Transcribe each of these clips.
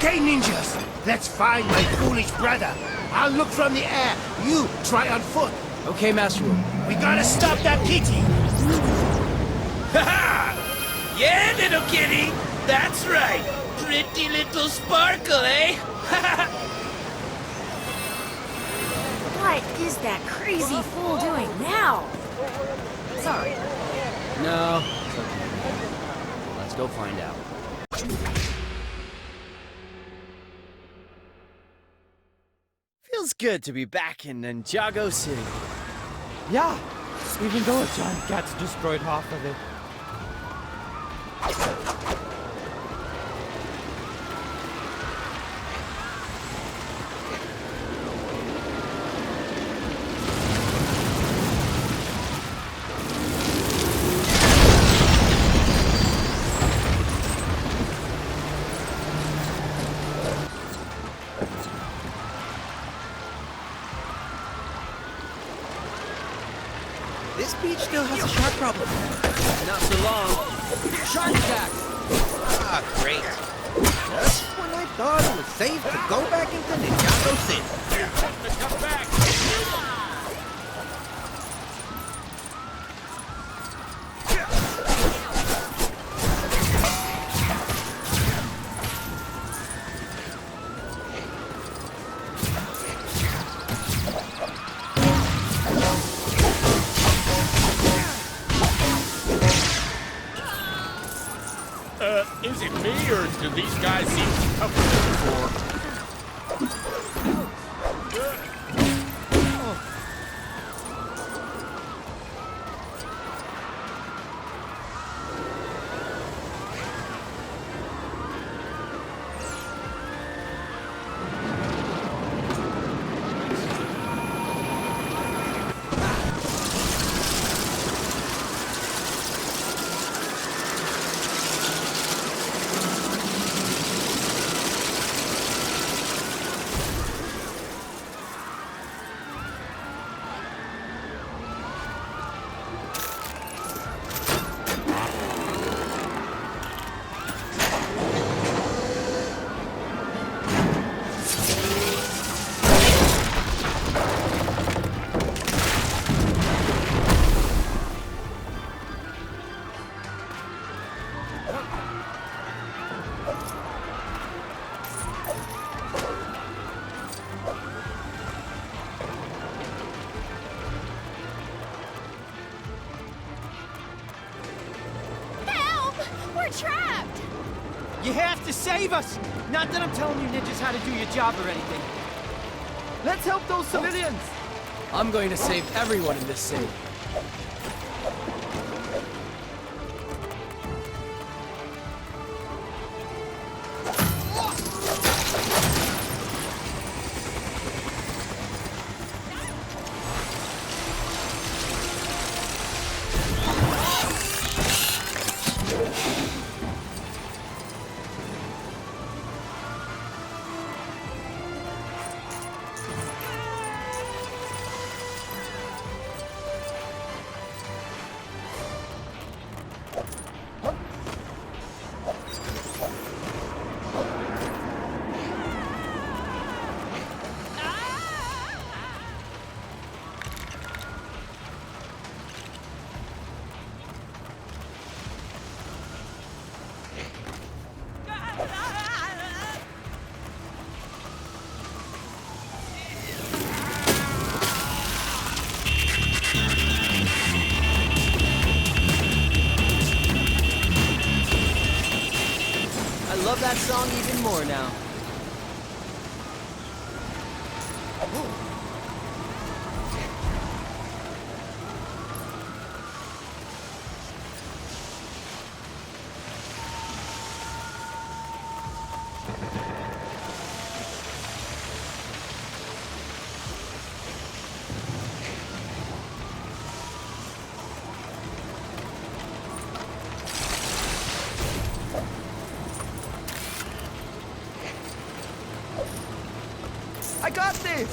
Okay, ninjas, let's find my foolish brother. I'll look from the air. You try on foot. Okay, Master Wu. We gotta stop that kitty. Ha-ha! Yeah, little kitty. That's right. Pretty little sparkle, eh? What is that crazy fool doing now? Sorry. No, it's okay. Let's go find out. Feels good to be back in Ninjago City. Yeah, even though a giant cat destroyed half of it. This beach still has a shark problem. Not so long. Shark attack! Ah, great. Just when I thought it was safe to go back into Ninjago City. Come back. Is it me, or do these guys seem tougher than before? Help! We're trapped! You have to save us! Not that I'm telling you ninjas how to do your job or anything. Let's help those civilians! I'm going to save everyone in this city. I love that song even more now. I got this!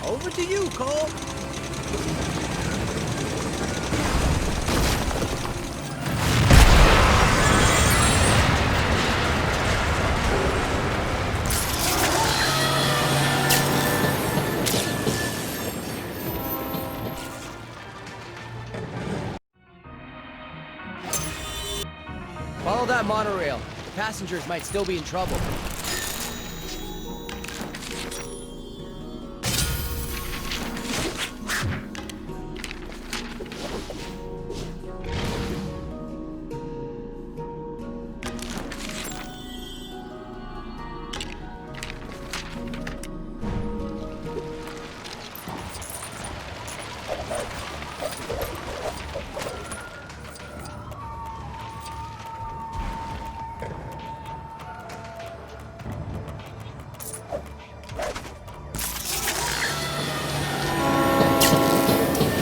Over to you, Cole. Follow that monorail. The passengers might still be in trouble.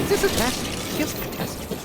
This is fantastic. Just fantastic.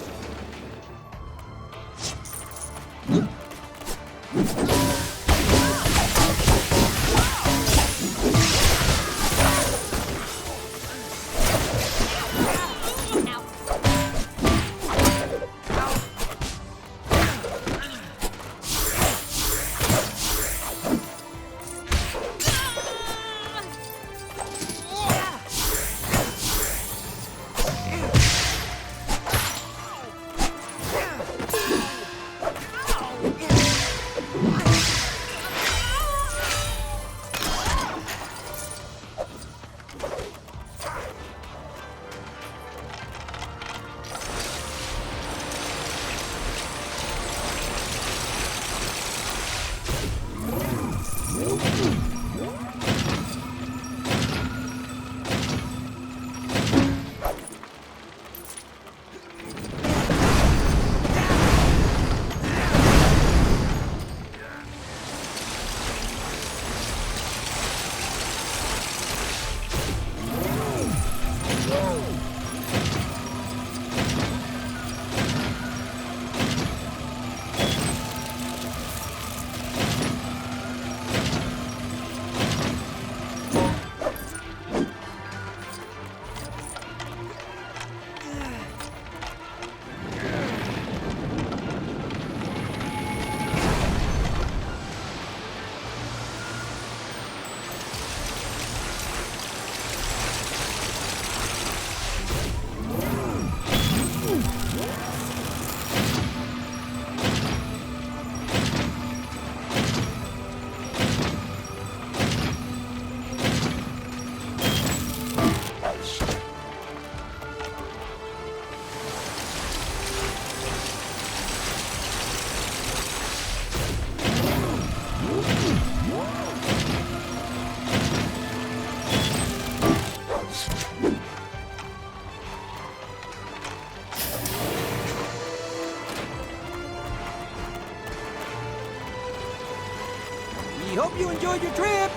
Hope you enjoyed your trip.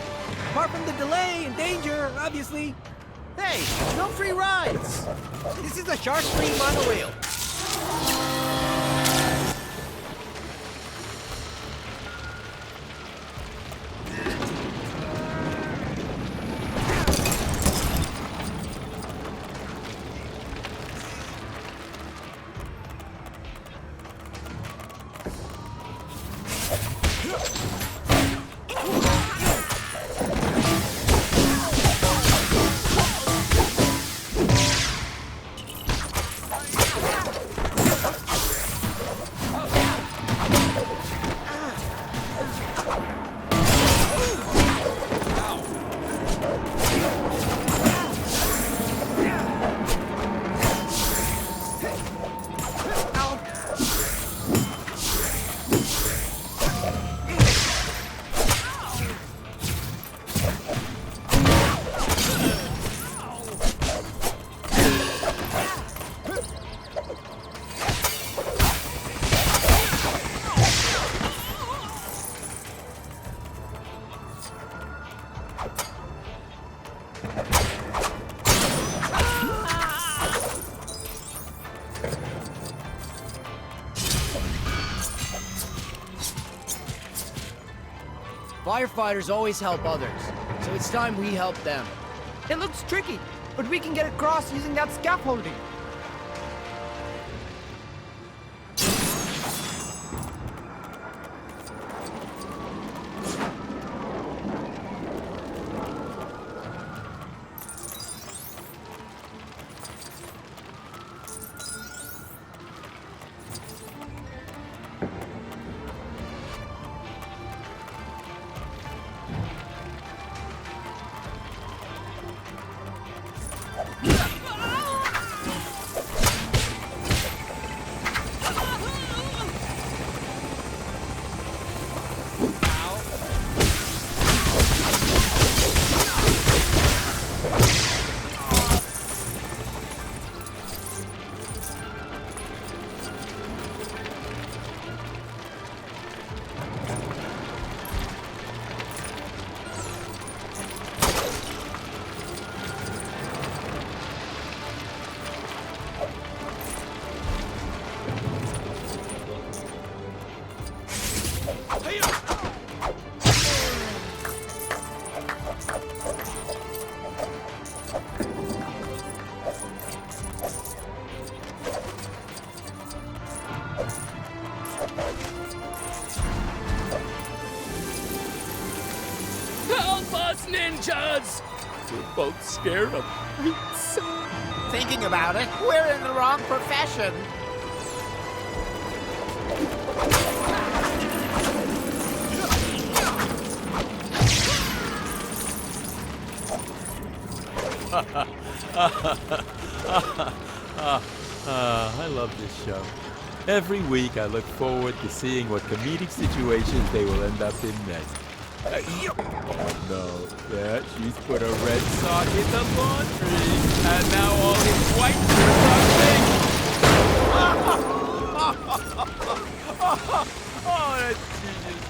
Apart from the delay and danger, obviously. Hey, no free rides. This is a shark-free monorail. Firefighters always help others, so it's time we help them. It looks tricky, but we can get across using that scaffolding. Help us, ninjas! We're both scared of heights. Thinking about it, we're in the wrong profession. I love this show. Every week I look forward to seeing what comedic situations they will end up in next. Oh no, yeah, she's put a red sock in the laundry, and now all his white shirts are pink. Oh, that's genius.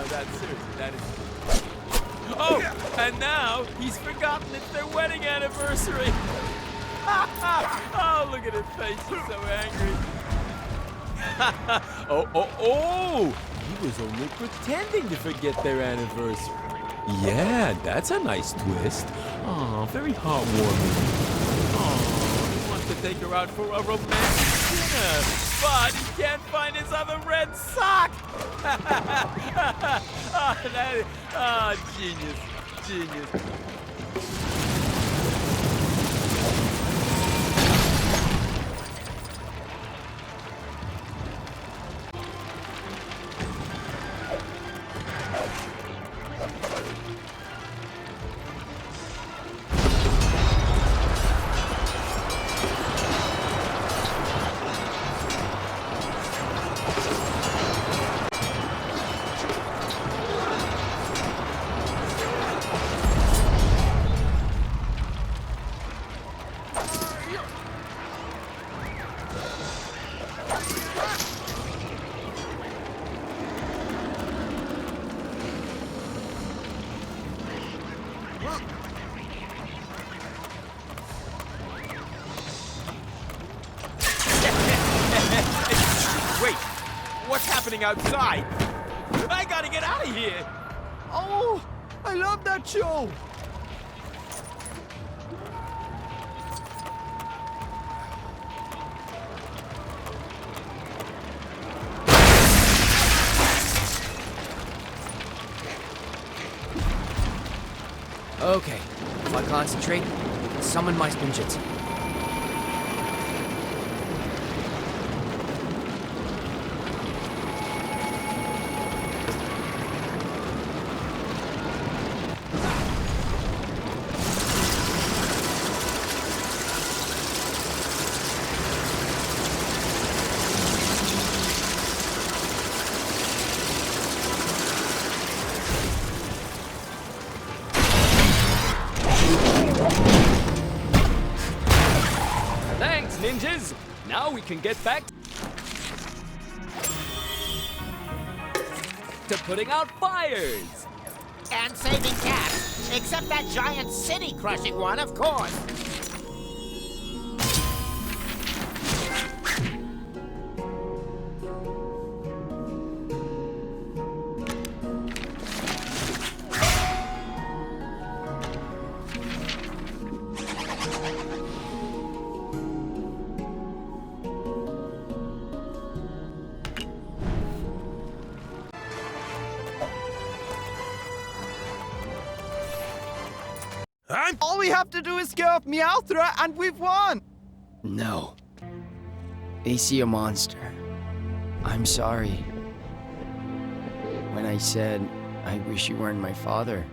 That's seriously, that is... Oh, and now he's forgotten it's their wedding anniversary. Oh, look at his face, he's so angry. Oh, he was only pretending to forget their anniversary. Yeah, that's a nice twist. Oh, very heartwarming. Oh, he wants to take her out for a romantic dinner, but he can't find his other red sock. Genius, genius. happening outside. I gotta get out of here. Oh, I love that show. Okay, if I concentrate, I can summon my Spinjitzu. Thanks, ninjas! Now we can get back to putting out fires! And saving cats. Except that giant city-crushing one, of course. All we have to do is scare off Meowthra and we've won! No. They see a monster. I'm sorry. When I said, I wish you weren't my father.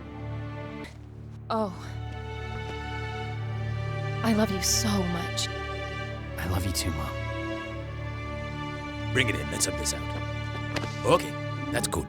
Oh. I love you so much. I love you too, Mom. Bring it in. Let's sub this out. Okay, that's good.